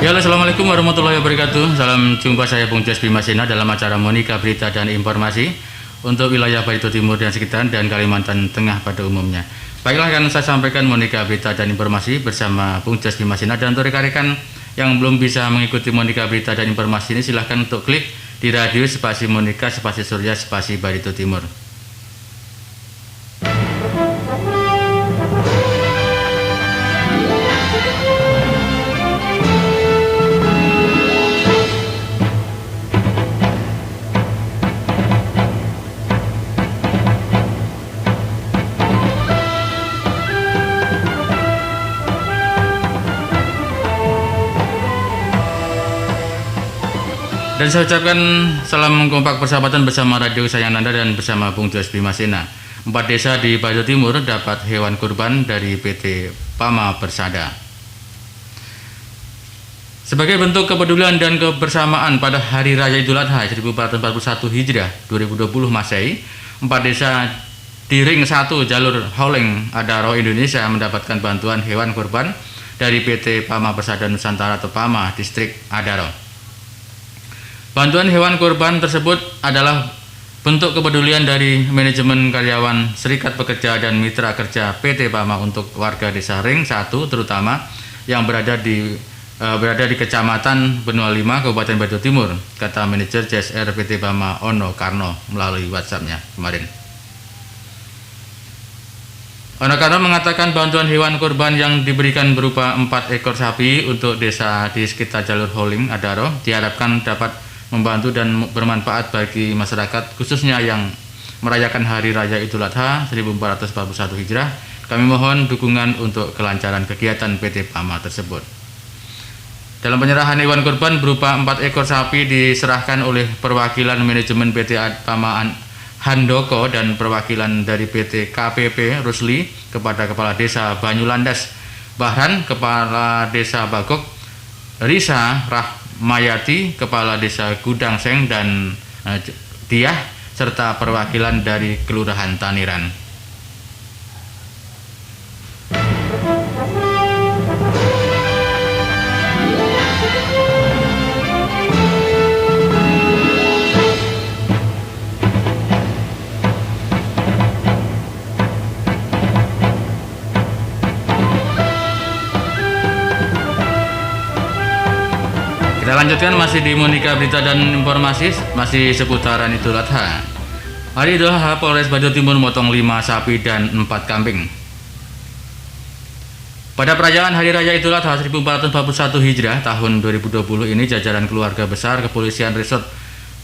Ya, halo, assalamualaikum warahmatullahi wabarakatuh. Salam jumpa saya Bung Jas Bimasena dalam acara Monika Berita dan Informasi untuk wilayah Barito Timur dan sekitar dan Kalimantan Tengah pada umumnya. Baiklah, akan saya sampaikan Monika Berita dan Informasi bersama Bung Jas Bimasena, dan untuk rekan-rekan yang belum bisa mengikuti Monika Berita dan Informasi ini silahkan untuk klik di radio spasi Monika spasi Surya spasi Barito Timur. Dan saya ucapkan salam kompak persahabatan bersama Radio Sayananda dan bersama Bung Jas Bimasena. 4 desa di Barito Timur dapat hewan kurban dari PT Pama Persada. Sebagai bentuk kepedulian dan kebersamaan pada Hari Raya Idul Adha 1441 Hijriah 2020 Masehi, 4 desa di Ring 1 jalur Holeng Adaro Indonesia mendapatkan bantuan hewan kurban dari PT Pama Persada Nusantara atau Pama Distrik Adaro. Bantuan hewan kurban tersebut adalah bentuk kepedulian dari manajemen karyawan Serikat Pekerja dan Mitra Kerja PT Pama untuk warga desa Ring 1 terutama yang berada di Kecamatan Benua 5 Kabupaten Barito Timur, kata manajer CSR PT Pama Ono Karno melalui WhatsApp-nya kemarin. Ono Karno mengatakan bantuan hewan kurban yang diberikan berupa 4 ekor sapi untuk desa di sekitar jalur Holeng Adaro diharapkan dapat membantu dan bermanfaat bagi masyarakat khususnya yang merayakan Hari Raya Idul Adha 1441 Hijrah. Kami mohon dukungan untuk kelancaran kegiatan PT Pama tersebut. Dalam penyerahan hewan kurban berupa 4 ekor sapi diserahkan oleh perwakilan manajemen PT Pama Handoko dan perwakilan dari PT KPP Rusli kepada Kepala Desa Banyulandas Bahran, Kepala Desa Bagok Risa Rahmayati, Kepala Desa Gudang Seng dan Diah, serta perwakilan dari Kelurahan Taniran. Kita lanjutkan masih di Monika Berita dan Informasi, masih seputaran Idul Adha. Hari Idul Adha, Polres Barito Timur memotong 5 sapi dan 4 kambing. Pada perayaan Hari Raya Idul Adha 1441 Hijriah tahun 2020 ini, jajaran keluarga besar Kepolisian Resort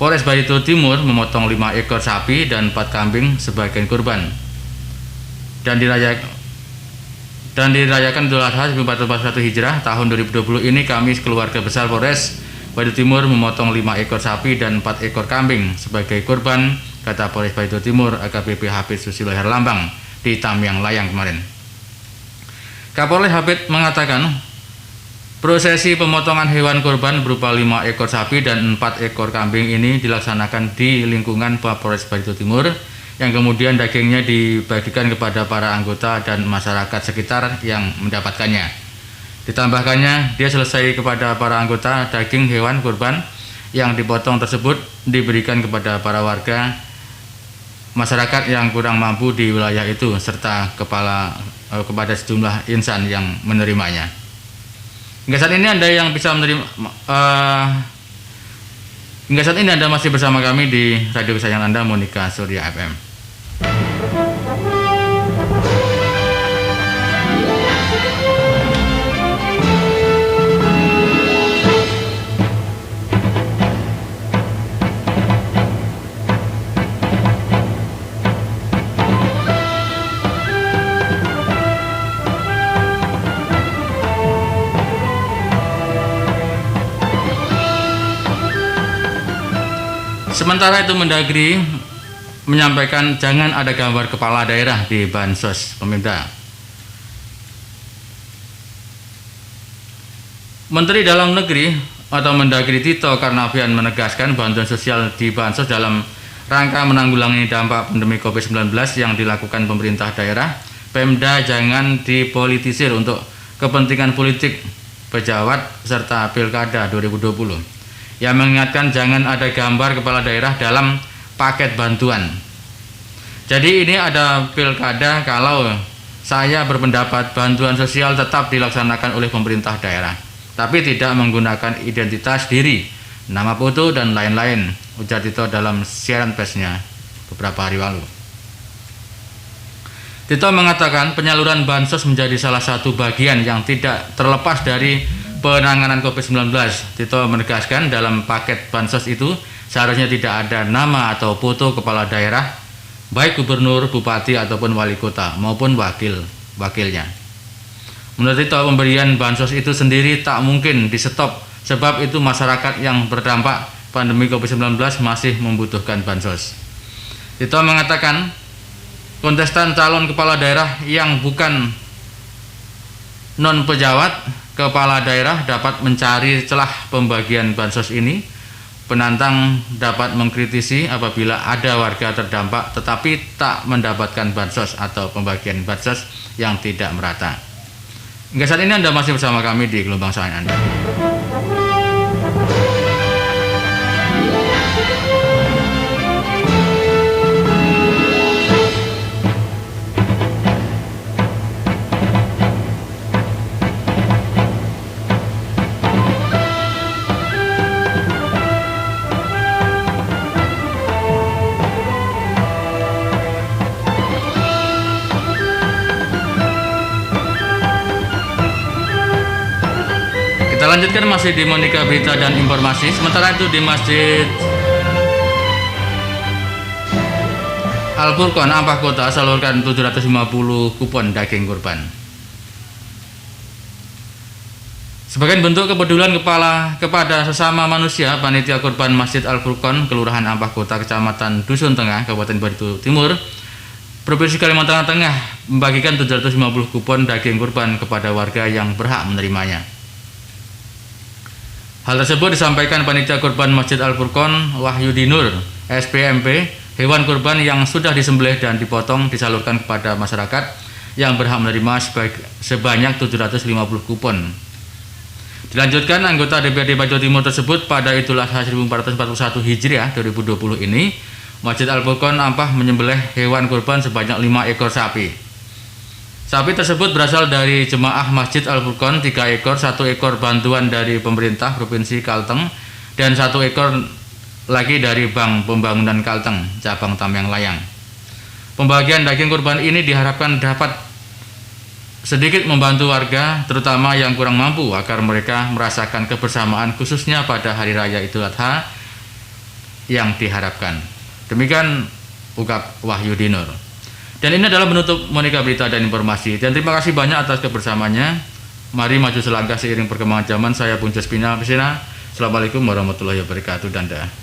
Polres Barito Timur memotong 5 ekor sapi dan 4 kambing sebagai kurban. Dan dirayakan Idul Adha 1441 Hijrah tahun 2020 ini, kami keluarga besar Polres Barito Timur memotong 5 ekor sapi dan 4 ekor kambing sebagai kurban, kata Polres Barito Timur AKBP Habib Susilo Herlambang di Tamyang Layang kemarin. Kapolres Habib mengatakan prosesi pemotongan hewan kurban berupa 5 ekor sapi dan 4 ekor kambing ini dilaksanakan di lingkungan Polres Barito Timur, yang kemudian dagingnya dibagikan kepada para anggota dan masyarakat sekitar yang mendapatkannya. Ditambahkannya, dia selesai kepada para anggota, daging hewan kurban yang dipotong tersebut diberikan kepada para warga masyarakat yang kurang mampu di wilayah itu serta kepada sejumlah insan yang menerimanya. Hingga saat ini Anda masih bersama kami di Radio Kesayangan Anda, Monika Surya FM. Sementara itu, Mendagri menyampaikan jangan ada gambar kepala daerah di bansos pemerintah. Menteri Dalam Negeri atau Mendagri Tito Karnavian menegaskan bantuan sosial di bansos dalam rangka menanggulangi dampak pandemi COVID-19 yang dilakukan pemerintah daerah. Pemda jangan dipolitisir untuk kepentingan politik pejabat serta Pilkada 2020 yang mengingatkan jangan ada gambar kepala daerah dalam paket bantuan. Jadi ini ada pilkada kalau saya berpendapat bantuan sosial tetap dilaksanakan oleh pemerintah daerah, tapi tidak menggunakan identitas diri, nama foto dan lain-lain, ujar Tito dalam siaran persnya beberapa hari lalu. Tito mengatakan penyaluran bansos menjadi salah satu bagian yang tidak terlepas dari penanganan COVID-19. Tito menegaskan dalam paket bansos itu seharusnya tidak ada nama atau foto kepala daerah, baik gubernur, bupati ataupun wali kota maupun wakilnya. Menurut Tito, pemberian bansos itu sendiri tak mungkin di stop sebab itu masyarakat yang berdampak pandemi COVID-19 masih membutuhkan bansos. Tito mengatakan kontestan calon kepala daerah yang bukan non pejabat kepala daerah dapat mencari celah pembagian bansos ini. Penantang dapat mengkritisi apabila ada warga terdampak tetapi tak mendapatkan bansos atau pembagian bansos yang tidak merata. Hingga saat ini Anda masih bersama kami di Gelombang Sahabat Anda. Kita lanjutkan masih di Monika Berita dan Informasi. Sementara itu di Masjid Al-Furqon Ampah Kota salurkan 750 kupon daging kurban. Sebagai bentuk kepedulian kepada sesama manusia, Panitia Kurban Masjid Al-Furqon Kelurahan Ampah Kota Kecamatan Dusun Tengah Kabupaten Batu Timur Provinsi Kalimantan Tengah membagikan 750 kupon daging kurban kepada warga yang berhak menerimanya. Hal tersebut disampaikan Panitia Kurban Masjid Al-Furqon Wahyudi Nur, SPMP. Hewan kurban yang sudah disembelih dan dipotong disalurkan kepada masyarakat yang berhak menerima sebanyak 750 kupon. Dilanjutkan, anggota DPRD Batu Timur tersebut pada Idul Adha 1441 Hijriah 2020 ini, Masjid Al-Furqon Ampah menyembelih hewan kurban sebanyak 5 ekor sapi. Sapi tersebut berasal dari jemaah Masjid Al-Furqon 3 ekor, 1 ekor bantuan dari pemerintah Provinsi Kalteng, dan 1 ekor lagi dari Bank Pembangunan Kalteng, cabang Tamyang Layang. Pembagian daging kurban ini diharapkan dapat sedikit membantu warga, terutama yang kurang mampu, agar mereka merasakan kebersamaan khususnya pada Hari Raya Idul Adha yang diharapkan. Demikian ungkap Wahyudi Nur. Dan ini adalah menutup Monika Berita dan Informasi. Dan terima kasih banyak atas kebersamaannya. Mari maju selangkah seiring perkembangan zaman. Saya Punca Spina. Assalamualaikum warahmatullahi wabarakatuh. Danda.